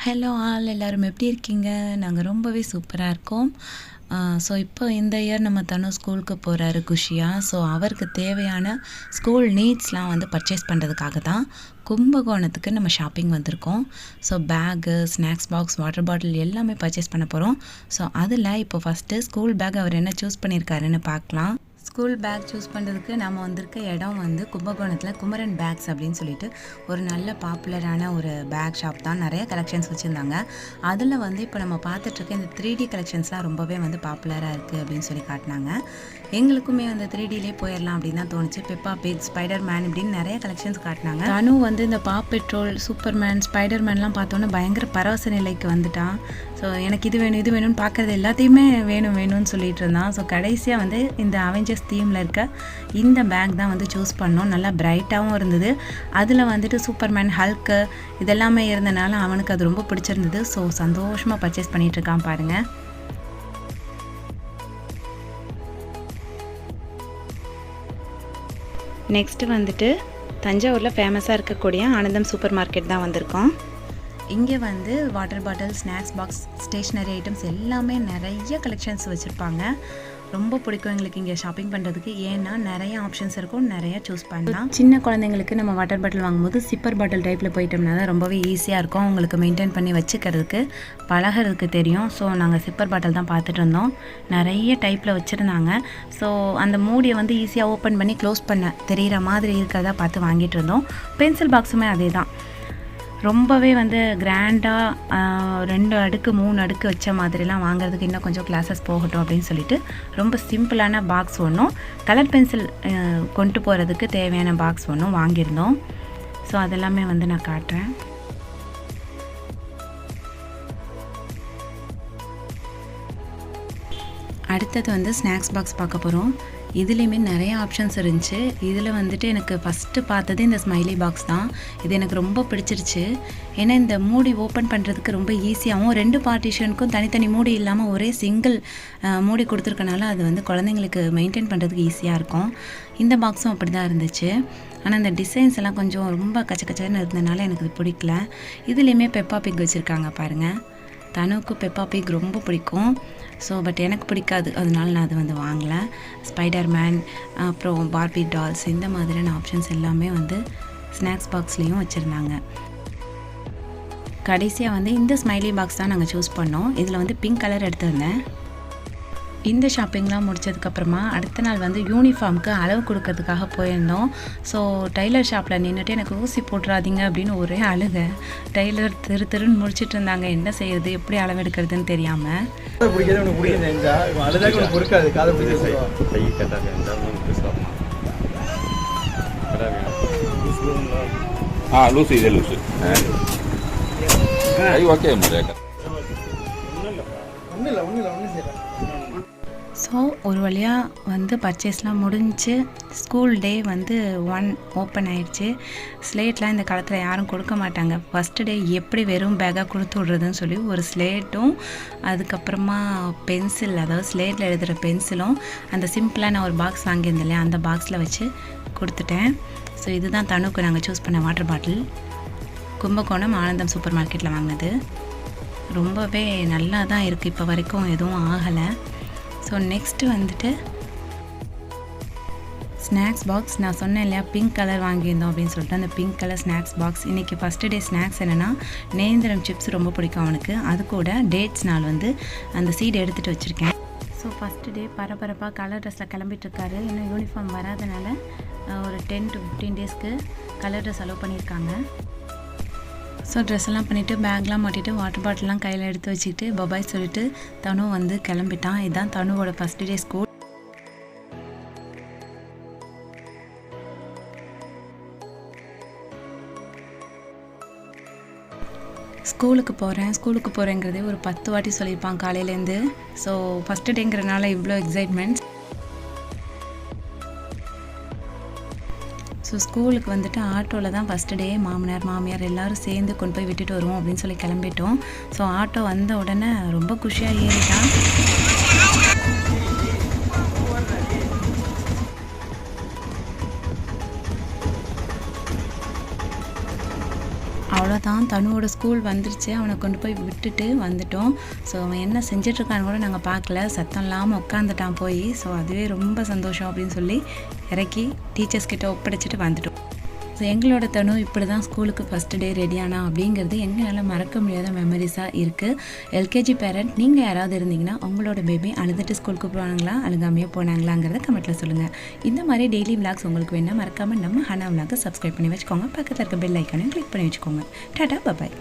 Hello all எல்லோரும் எப்படி இருக்கீங்க? நாங்கள் ரொம்பவே சூப்பராக இருக்கோம். ஸோ இப்போ இந்த இயர் நம்ம தனு ஸ்கூலுக்கு போகிறாரு குஷியாக. ஸோ அவருக்கு தேவையான ஸ்கூல் நீட்ஸ்லாம் வந்து பர்ச்சேஸ் பண்ணுறதுக்காக தான் கும்பகோணத்துக்கு நம்ம ஷாப்பிங் வந்திருக்கோம். So bag, snacks box, water bottle எல்லாமே பர்ச்சேஸ் பண்ண போகிறோம். ஸோ அதில் இப்போ ஃபஸ்ட்டு ஸ்கூல் பேக் அவர் என்ன சூஸ் பண்ணியிருக்காருன்னு பார்க்கலாம். ஸ்கூல் பேக் சூஸ் பண்ணுறதுக்கு நம்ம வந்திருக்க இடம் வந்து கும்பகோணத்தில் குமரன் பேக்ஸ் அப்படின்னு சொல்லிட்டு ஒரு நல்ல பாப்புலரான ஒரு பேக் ஷாப் தான். நிறைய கலெக்ஷன்ஸ் வச்சுருந்தாங்க. அதில் வந்து இப்போ நம்ம பார்த்துட்ருக்க இந்த 3D கலெக்ஷன்ஸ்லாம் ரொம்பவே வந்து பாப்புலராக இருக்குது அப்படின்னு சொல்லி காட்டினாங்க. எங்களுக்குமே வந்து 3Dலே போயிடலாம் அப்படின்னு தான் தோணுச்சு. பெப்பா பிக், ஸ்பைடர் மேன் இப்படின்னு நிறைய கலெக்ஷன்ஸ் காட்டினாங்க. தனு வந்து இந்த பாப் பெட்ரோல், சூப்பர்மேன், ஸ்பைடர் மேன்லாம் பார்த்தோன்னே பயங்கர பரவச நிலைக்கு வந்துட்டான். ஸோ எனக்கு இது வேணும் இது வேணும்னு பார்க்குறது எல்லாத்தையுமே வேணும்னு சொல்லிட்டு இருந்தான். ஸோ கடைசியாக வந்து இந்த அவெஞ்சர்ஸ் தீமில் இருக்க இந்த பேக் தான் வந்து சூஸ் பண்ணோம். நல்லா பிரைட்டாகவும் இருந்தது. அதில் வந்துட்டு சூப்பர்மேன், ஹல்க்கு இதெல்லாமே இருந்தனால அவனுக்கு அது ரொம்ப பிடிச்சிருந்தது. ஸோ சந்தோஷமாக பர்ச்சேஸ் பண்ணிகிட்ருக்கான் பாருங்கள். நெக்ஸ்ட்டு வந்துட்டு தஞ்சாவூரில் ஃபேமஸாக இருக்கக்கூடிய ஆனந்தம் சூப்பர் மார்க்கெட் தான் வந்திருக்கோம். இங்கே வந்து water bottle, snacks box, stationery items எல்லாமே நிறைய கலெக்ஷன்ஸ் வச்சுருப்பாங்க. ரொம்ப பிடிக்கும் எங்களுக்கு இங்கே ஷாப்பிங் பண்ணுறதுக்கு. ஏன்னா நிறைய ஆப்ஷன்ஸ் இருக்கும், நிறைய சூஸ் பண்ணலாம். சின்ன குழந்தைங்களுக்கு நம்ம வாட்டர் பாட்டில் வாங்கும்போது சிப்பர் பாட்டில் டைப்பில் போயிட்டோம்னா தான் ரொம்பவே ஈஸியாக இருக்கும் அவங்களுக்கு மெயின்டைன் பண்ணி வச்சுக்கிறதுக்கு, பழகிறதுக்கு தெரியும். ஸோ நாங்கள் சிப்பர் பாட்டில் தான் பார்த்துட்டு இருந்தோம். நிறைய டைப்பில் வச்சுருந்தாங்க. ஸோ அந்த மூடியை வந்து ஈஸியாக ஓப்பன் பண்ணி க்ளோஸ் பண்ண தெரிகிற மாதிரி இருக்கிறதா பார்த்து வாங்கிட்டு இருந்தோம். பென்சில் பாக்ஸுமே அதே தான். ரொம்பவே வந்து கிராண்டாக 2 அடுக்கு 3 அடுக்கு வச்ச மாதிரிலாம் வாங்குறதுக்கு இன்னும் கொஞ்சம் கிளாஸஸ் போகட்டும் அப்படின்னு சொல்லிட்டு ரொம்ப சிம்பிளான பாக்ஸ் ஒன்றும், கலர் பென்சில் கொண்டு போகிறதுக்கு தேவையான பாக்ஸ் ஒன்றும் வாங்கியிருந்தோம். ஸோ அதெல்லாமே வந்து நான் காட்டுறேன். அடுத்தது வந்து ஸ்நாக்ஸ் பாக்ஸ் பார்க்க போகிறோம். இதுலேயுமே நிறைய ஆப்ஷன்ஸ் இருந்துச்சு. இதில் வந்துட்டு எனக்கு ஃபஸ்ட்டு பார்த்தது இந்த ஸ்மைலி பாக்ஸ் தான். இது எனக்கு ரொம்ப பிடிச்சிருச்சு. ஏன்னா இந்த மூடி ஓப்பன் பண்ணுறதுக்கு ரொம்ப ஈஸியாகவும், 2 பார்ட்டிஷனுக்கும் தனித்தனி மூடி இல்லாமல் ஒரே சிங்கிள் மூடி கொடுத்துருக்கனால அது வந்து குழந்தைங்களுக்கு மெயின்டைன் பண்ணுறதுக்கு ஈஸியாக இருக்கும். இந்த பாக்ஸும் அப்படி தான் இருந்துச்சு. ஆனால் இந்த டிசைன்ஸ் எல்லாம் கொஞ்சம் ரொம்ப கச்சக்கச்சன்னு இருந்ததுனால எனக்கு இது பிடிக்கல. இதுலேயுமே பெப்பா பிக் வச்சுருக்காங்க பாருங்கள். தனுக்கு பெப்பா பிக் ரொம்ப பிடிக்கும். ஸோ பட் எனக்கு பிடிக்காது, அதனால நான் அது வந்து வாங்கலை. ஸ்பைடர் மேன், அப்புறம் பார்பி டால்ஸ், இந்த மாதிரியான ஆப்ஷன்ஸ் எல்லாமே வந்து ஸ்நாக்ஸ் பாக்ஸ்லேயும் வச்சுருந்தாங்க. கடைசியாக வந்து இந்த ஸ்மைலி பாக்ஸ் தான் நாங்கள் சூஸ் பண்ணோம். இதில் வந்து பிங்க் கலர் எடுத்திருந்தேன். இந்த ஷாப்பிங்லாம் முடித்ததுக்கப்புறமா அடுத்த நாள் வந்து யூனிஃபார்முக்கு அளவு கொடுக்கறதுக்காக போயிருந்தோம். ஸோ டெய்லர் ஷாப்பில் நின்றுட்டு எனக்கு ஊசி போட்டுறாதீங்க அப்படின்னு ஒரே அழுக. டெய்லர் திருன்னு முடிச்சுட்டு இருந்தாங்க. என்ன செய்யறது, எப்படி அளவு எடுக்கிறதுன்னு தெரியாமல். ஸோ ஒரு வழியாக வந்து பர்ச்சேஸ்லாம் முடிஞ்சு ஸ்கூல் டே வந்து 1 ஓப்பன் ஆயிடுச்சு. ஸ்லேட்லாம் இந்த காலத்தில் யாரும் கொடுக்க மாட்டாங்க. ஃபஸ்ட்டு டே எப்படி வெறும் பேக்காக கொடுத்து விட்றதுன்னு சொல்லி ஒரு ஸ்லேட்டும், அதுக்கப்புறமா பென்சில், அதாவது ஸ்லேட்டில் எழுதுகிற பென்சிலும், அந்த சிம்பிளாக நான் ஒரு பாக்ஸ் வாங்கியிருந்தேன் இல்லையா, அந்த பாக்ஸில் வச்சு கொடுத்துட்டேன். ஸோ இதுதான் தனுக்கு நாங்கள் சூஸ் பண்ண வாட்டர் பாட்டில். கும்பகோணம் ஆனந்தம் சூப்பர் மார்க்கெட்டில் வாங்கினது. ரொம்பவே நல்லா தான் இருக்குது, இப்போ வரைக்கும் எதுவும் ஆகலை. ஸோ நெக்ஸ்ட்டு வந்துட்டு ஸ்நாக்ஸ் பாக்ஸ். நான் சொன்னேன் இல்லையா பிங்க் கலர் வாங்கியிருந்தோம் அப்படின்னு சொல்லிட்டு, அந்த பிங்க் கலர் ஸ்நாக்ஸ் பாக்ஸ். இன்றைக்கி ஃபஸ்ட்டு டே ஸ்நாக்ஸ் என்னென்னா நேந்திரம் சிப்ஸ் ரொம்ப பிடிக்கும் அவனுக்கு. அது கூட டேட்ஸ் நாள் வந்து அந்த சீடு எடுத்துகிட்டு வச்சுருக்கேன். ஸோ ஃபஸ்ட்டு டே பரபரப்பாக கலர் ட்ரெஸ்ஸில் கிளம்பிட்டுருக்காரு. இன்னும் யூனிஃபார்ம் வராதனால ஒரு 10 to 15 டேஸ்க்கு கலர் ட்ரெஸ் அலோவ் பண்ணியிருக்காங்க. ஸோ ட்ரெஸ் எல்லாம் பண்ணிவிட்டு பேக்லாம் மாட்டிட்டு வாட்டர் பாட்டிலாம் கையில் எடுத்து வச்சுக்கிட்டு பபாய் சொல்லிட்டு தனு வந்து கிளம்பிட்டான். இதுதான் தனுவோட ஃபஸ்ட் டே ஸ்கூல். ஸ்கூலுக்கு போகிறேங்கிறதே ஒரு 10 வாட்டி சொல்லியிருப்பான் காலையிலேருந்து. ஸோ ஃபஸ்ட்டு டேங்கிறனால இவ்வளோ எக்ஸைட்மெண்ட்ஸ். ஸோ ஸ்கூலுக்கு வந்துட்டு ஆட்டோவில் தான் ஃபஸ்ட்டு டே மாமியார் எல்லோரும் சேர்ந்து கொண்டு போய் விட்டுட்டு வருவோம் அப்படின்னு சொல்லி கிளம்பிட்டோம். ஸோ ஆட்டோ வந்த உடனே ரொம்ப குஷியாக ஏறிட்டான். அவ்வளோதான், தனுவோட ஸ்கூல் வந்துருச்சு. அவனை கொண்டு போய் விட்டுட்டு வந்துட்டோம். ஸோ அவன் என்ன செஞ்சிட்ருக்கான்னு கூட நாங்கள் பார்க்கல, சத்தம் இல்லாமல் உட்காந்துட்டான் போய். ஸோ அதுவே ரொம்ப சந்தோஷம் அப்படின்னு சொல்லி இறக்கி டீச்சர்ஸ் கிட்ட ஒப்படைச்சிட்டு வந்துட்டோம். ஸோ எங்களோட தனு இப்படி தான் ஸ்கூலுக்கு ஃபஸ்ட்டு டே ரெடியானா அப்படிங்கிறது எங்களால் மறக்க முடியாத மெமரிஸாக இருக்குது. எல்கேஜி பேரண்ட் நீங்கள் யாராவது இருந்தீங்கன்னா உங்களோட பேபி அழுதுட்டு ஸ்கூலுக்கு போனாங்களா, அழுகாமையே போனாங்களாங்கிறத கமெண்ட்டில் சொல்லுங்கள். இந்த மாதிரி டெய்லி விளாக்ஸ் உங்களுக்கு வேணால் மறக்காமல் நம்ம ஹனா விளாக்கை சப்ஸ்கிரைப் பண்ணி வச்சுக்கோங்க. பக்கத்தில் இருக்க பெல் ஐக்கானையும் கிளிக் பண்ணி வச்சுக்கோங்க. டாடா, பாய்.